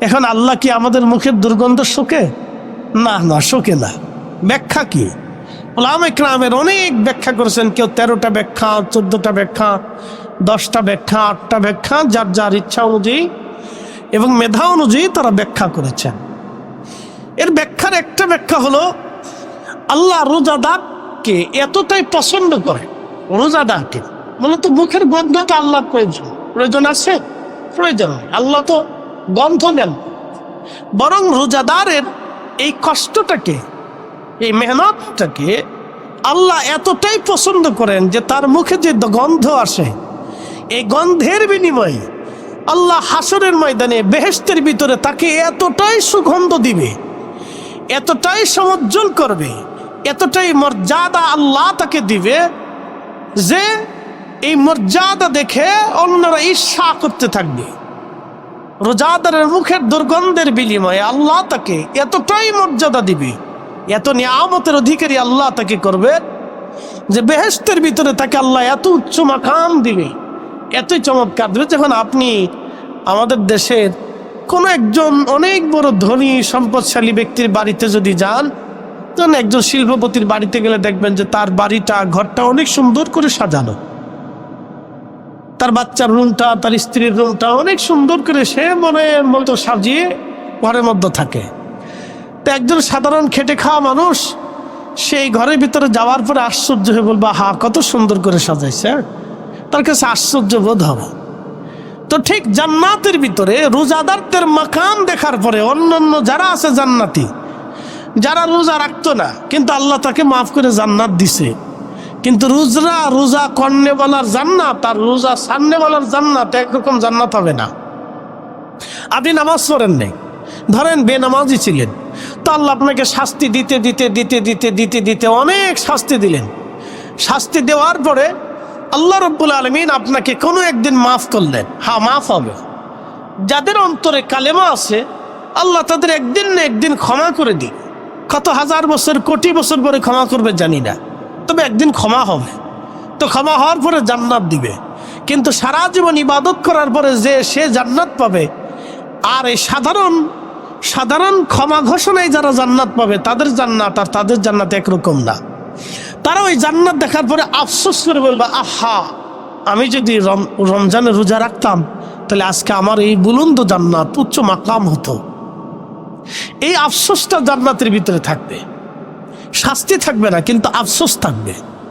এখন আল্লাহ কি আমাদের মুখের দুর্গন্ধ শোকে? না না, শোকে না। ব্যাখ্যা কি? উলামা ইকরামের অনেক ব্যাখ্যা করেছেন। কেউ 13টা ব্যাখ্যা, 14টা ব্যাখ্যা, 10টা ব্যাখ্যা, 8টা ব্যাখ্যা, যার যার ইচ্ছা অনুযায়ী এবং মেধা অনুযায়ী তারা ব্যাখ্যা করেছেন। এর ব্যাখ্যার একটা ব্যাখ্যা হলো, আল্লাহ রোজাদারকে এতটাই পছন্দ করে, রোজাদারকে মূলত মুখের গন্ধটা আল্লাহ প্রয়োজন আছে? প্রয়োজন নেই। আল্লাহ তো গন্ধ নেন, বরং রোজাদারের এই কষ্টটাকে, এই মেহনতটাকে আল্লাহ এতটাই পছন্দ করেন যে তার মুখে যে গন্ধ আসে, এই গন্ধের বিনিময়ে আল্লাহ হাসরের ময়দানে বেহেশতের ভিতরে তাকে এতটাই সুগন্ধ দিবে, এতটাই সমুজ্জ্বল করবে, এতটাই মর্যাদা আল্লাহ তাকে দিবে যে এই মর্যাদা দেখে অন্যরা ঈর্ষা করতে থাকবে। রোজাদারের মুখের দুর্গন্ধের বিনিময়ে আল্লাহ তাকে এতটাই মর্যাদা দিবে, এত নিয়ামতের অধিকারী আল্লাহ তাকে করবে যে বেহেশতের ভিতরে তাকে আল্লাহ এত উচ্চ মাকাম দিবে, এতই চমৎকার দিবে। যখন আপনি আমাদের দেশের কোনো একজন অনেক বড় ধনী সম্পদশালী ব্যক্তির বাড়িতে যদি যান, তখন একজন শিল্পপতির বাড়িতে গেলে দেখবেন যে তার বাড়িটা, ঘরটা অনেক সুন্দর করে সাজানো, তার বাচ্চার রুমটা, তার স্ত্রীর রুমটা অনেক সুন্দর করে সে মনের মতো সাজিয়ে ঘরের মধ্যে থাকে। তো একজন সাধারণ খেটে খাওয়া মানুষ সেই ঘরের ভিতরে যাওয়ার পরে আশ্চর্য হয়ে বলবা, হা কত সুন্দর করে সাজাইছে, তার কাছে আশ্চর্য বোধ হবে। তো ঠিক জান্নাতের ভিতরে রোজাদারদের মাকাম দেখার পরে অন্যান্য যারা আছে জান্নাতি, যারা রোজা রাখতো না কিন্তু আল্লাহ তাকে মাফ করে জান্নাত দিছে, কিন্তু রোজা কর্নেওয়ালার জান্নাত আর রোজা সান্নেওয়ালার জান্নাত একরকম জান্নাত হবে না। আপনি নামাজ পড়েন নাই, ধরেন বেনামাজি ছিলেন, তো আল্লাহ আপনাকে শাস্তি দিতে দিতে দিতে দিতে দিতে দিতে অনেক শাস্তি দিলেন। শাস্তি দেওয়ার পরে আল্লাহ রব্বুল আলামিন আপনাকে কোনো একদিন মাফ করলেন। হ্যাঁ, মাফ হবে। যাদের অন্তরে কালেমা আছে আল্লাহ তাদের একদিন না একদিন ক্ষমা করে দিন। কত হাজার বছর, কোটি বছর পরে ক্ষমা করবে জানি না, তবে একদিন ক্ষমা হবে। তো ক্ষমা হওয়ার পরে জান্নাত দিবে। কিন্তু সারা জীবন ইবাদত করার পরে যে সে জান্নাত পাবে, আর এই সাধারণ ক্ষমা ঘোষণায় যারা জান্নাত পাবে তাদের জান্নাত আর তাদের জান্নাত একরকম না। তারা ওই জান্নাত দেখার পরে আফসোস করে বলবে, আহা, আমি যদি রমজানে রোজা রাখতাম তাহলে আজকে আমার এই বুলন্দ জান্নাত, উচ্চ মাকাম হতো। এই আফসোসটা জান্নাতের ভিতরে থাকবে, শাস্তি থাকবে না কিন্তু আফসোস থাকবে।